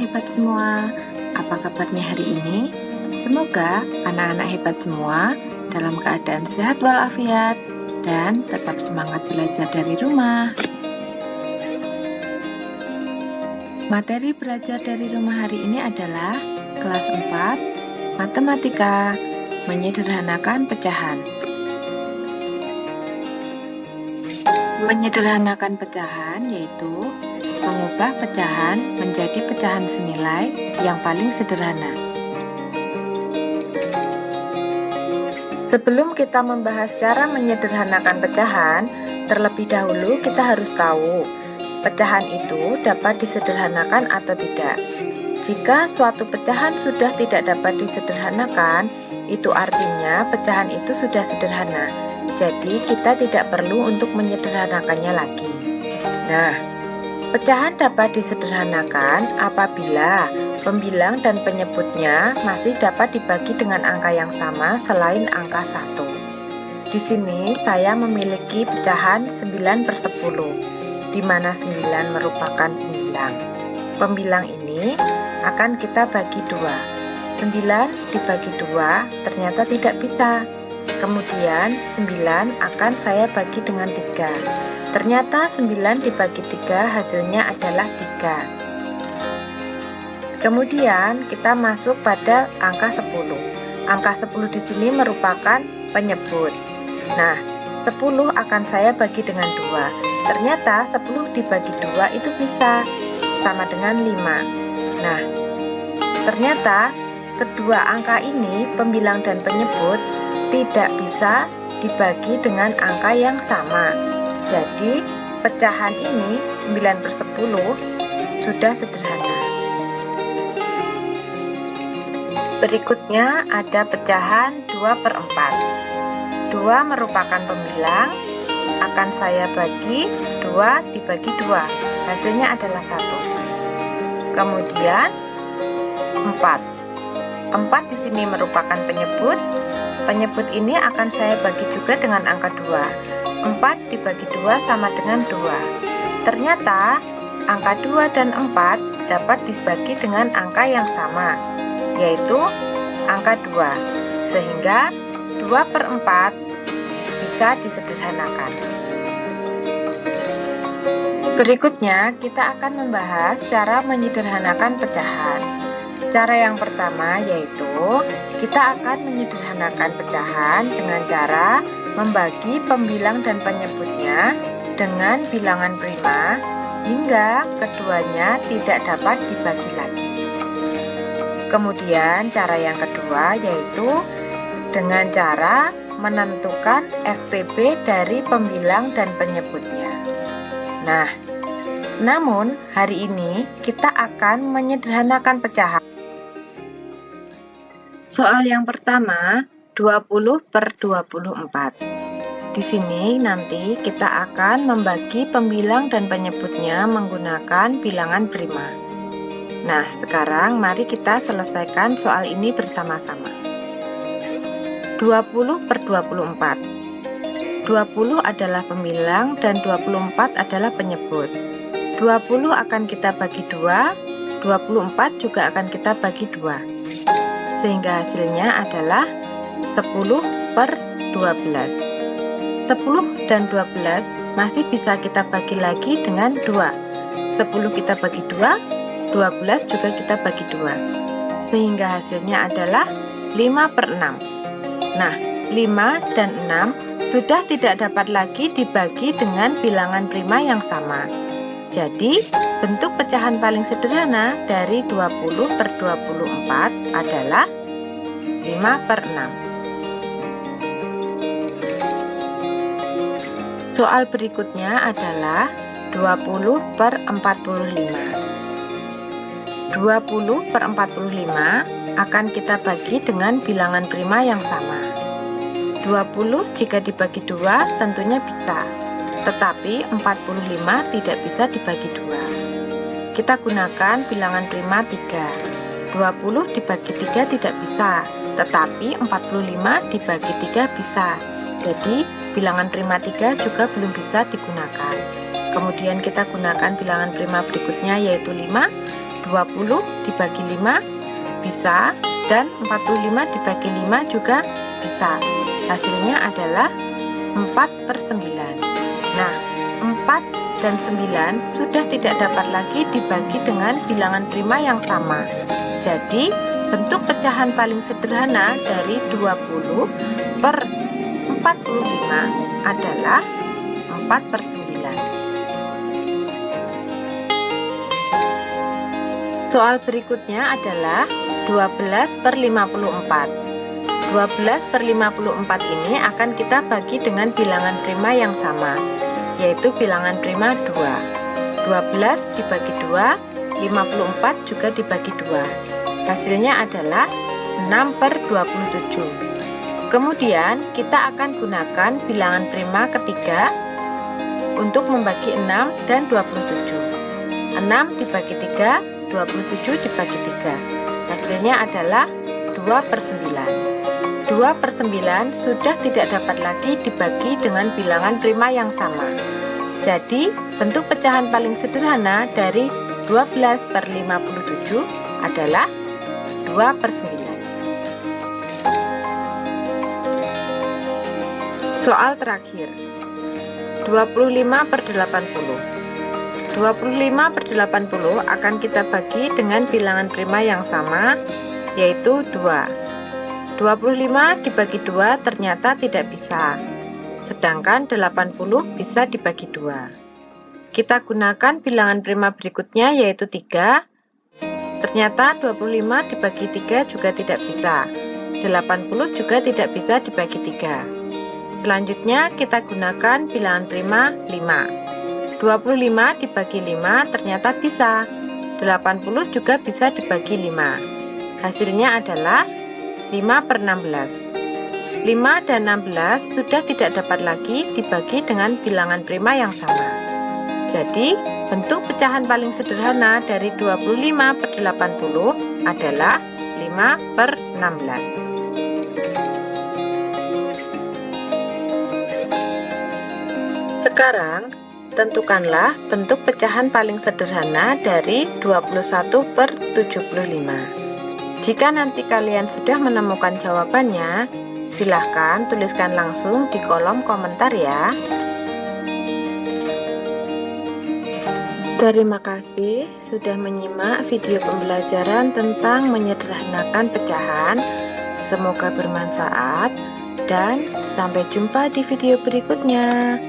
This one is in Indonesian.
hebat semua. Apa kabarnya hari ini? Semoga anak-anak hebat semua dalam keadaan sehat walafiat dan tetap semangat belajar dari rumah. Materi belajar dari rumah hari ini adalah kelas 4, Matematika, menyederhanakan pecahan. Menyederhanakan pecahan yaitu mengubah pecahan menjadi pecahan senilai yang paling sederhana. Sebelum kita membahas cara menyederhanakan pecahan, terlebih dahulu kita harus tahu pecahan itu dapat disederhanakan atau tidak. Jika suatu pecahan sudah tidak dapat disederhanakan, itu artinya pecahan itu sudah sederhana. Jadi kita tidak perlu untuk menyederhanakannya lagi. Nah, pecahan dapat disederhanakan apabila pembilang dan penyebutnya masih dapat dibagi dengan angka yang sama selain angka 1. Di sini saya memiliki pecahan 9/10, di mana 9 merupakan pembilang. Pembilang ini akan kita bagi 2. 9 dibagi 2 ternyata tidak bisa. Kemudian 9 akan saya bagi dengan 3. Ternyata 9 dibagi 3 hasilnya adalah 3. Kemudian kita masuk pada angka 10. Angka 10 di sini merupakan penyebut. Nah, 10 akan saya bagi dengan 2. Ternyata 10 dibagi 2 itu bisa sama dengan 5. Nah, ternyata kedua angka ini, pembilang dan penyebut, tidak bisa dibagi dengan angka yang sama. Jadi, pecahan ini 9/10 sudah sederhana. Berikutnya ada pecahan 2/4. 2 merupakan pembilang, akan saya bagi 2 dibagi 2. Hasilnya adalah 1. Kemudian 4. 4 di sini merupakan penyebut. Penyebut ini akan saya bagi juga dengan angka 2. 4 dibagi 2 sama dengan 2. Ternyata angka 2 dan 4 dapat dibagi dengan angka yang sama, yaitu angka 2. Sehingga 2/4 bisa disederhanakan. Berikutnya kita akan membahas cara menyederhanakan pecahan. Cara yang pertama yaitu kita akan menyederhanakan pecahan dengan cara membagi pembilang dan penyebutnya dengan bilangan prima hingga keduanya tidak dapat dibagi lagi. Kemudian cara yang kedua yaitu dengan cara menentukan FPB dari pembilang dan penyebutnya. Nah, namun hari ini kita akan menyederhanakan pecahan. Soal yang pertama, 20/24. Di sini nanti kita akan membagi pembilang dan penyebutnya menggunakan bilangan prima. Nah, sekarang mari kita selesaikan soal ini bersama-sama. 20/24. 20 adalah pembilang dan 24 adalah penyebut. 20 akan kita bagi 2, 24 juga akan kita bagi 2. Sehingga hasilnya adalah 10/12. 10 dan 12 masih bisa kita bagi lagi dengan 2. 10 kita bagi 2, 12 juga kita bagi 2. Sehingga hasilnya adalah 5/6. Nah, 5 dan 6 sudah tidak dapat lagi dibagi dengan bilangan prima yang sama. Jadi, bentuk pecahan paling sederhana dari 20/24 adalah 5/6. Soal berikutnya adalah 20/45. 20/45 akan kita bagi dengan bilangan prima yang sama. 20 jika dibagi 2 tentunya bisa, tetapi 45 tidak bisa dibagi 2. Kita gunakan bilangan prima 3. 20 dibagi 3 tidak bisa, tetapi 45 dibagi 3 bisa. Jadi bilangan prima 3 juga belum bisa digunakan. Kemudian kita gunakan bilangan prima berikutnya yaitu 5. 20 dibagi 5 bisa, dan 45 dibagi 5 juga bisa. Hasilnya adalah 4/9. Nah, 4 dan 9 sudah tidak dapat lagi dibagi dengan bilangan prima yang sama. Jadi, bentuk pecahan paling sederhana dari 20/45 adalah 4/9. Soal berikutnya adalah 12/54. 12/54 ini akan kita bagi dengan bilangan prima yang sama, yaitu bilangan prima 2. 12 dibagi 2, 54 juga dibagi 2. Hasilnya adalah 6/27. Kemudian kita akan gunakan bilangan prima ketiga untuk membagi 6 dan 27. 6 dibagi 3, 27 dibagi 3. Hasilnya adalah 2/9. 2/9 sudah tidak dapat lagi dibagi dengan bilangan prima yang sama. Jadi, bentuk pecahan paling sederhana dari 12/57 adalah 2/9. Soal terakhir, 25/80. 25/80 akan kita bagi dengan bilangan prima yang sama, yaitu 2. 25 dibagi 2 ternyata tidak bisa, sedangkan 80 bisa dibagi 2. Kita gunakan bilangan prima berikutnya, yaitu 3. Ternyata 25 dibagi 3 juga tidak bisa, 80 juga tidak bisa dibagi 3. Selanjutnya kita gunakan bilangan prima 5. 25 dibagi 5 ternyata bisa, 80 juga bisa dibagi 5. Hasilnya adalah 5/16. 5 dan 16 sudah tidak dapat lagi dibagi dengan bilangan prima yang sama. Jadi, bentuk pecahan paling sederhana dari 25/80 adalah 5/16. Sekarang, tentukanlah bentuk pecahan paling sederhana dari 21/75. Jika nanti kalian sudah menemukan jawabannya, silahkan tuliskan langsung di kolom komentar ya. Terima kasih sudah menyimak video pembelajaran tentang menyederhanakan pecahan. Semoga bermanfaat dan sampai jumpa di video berikutnya.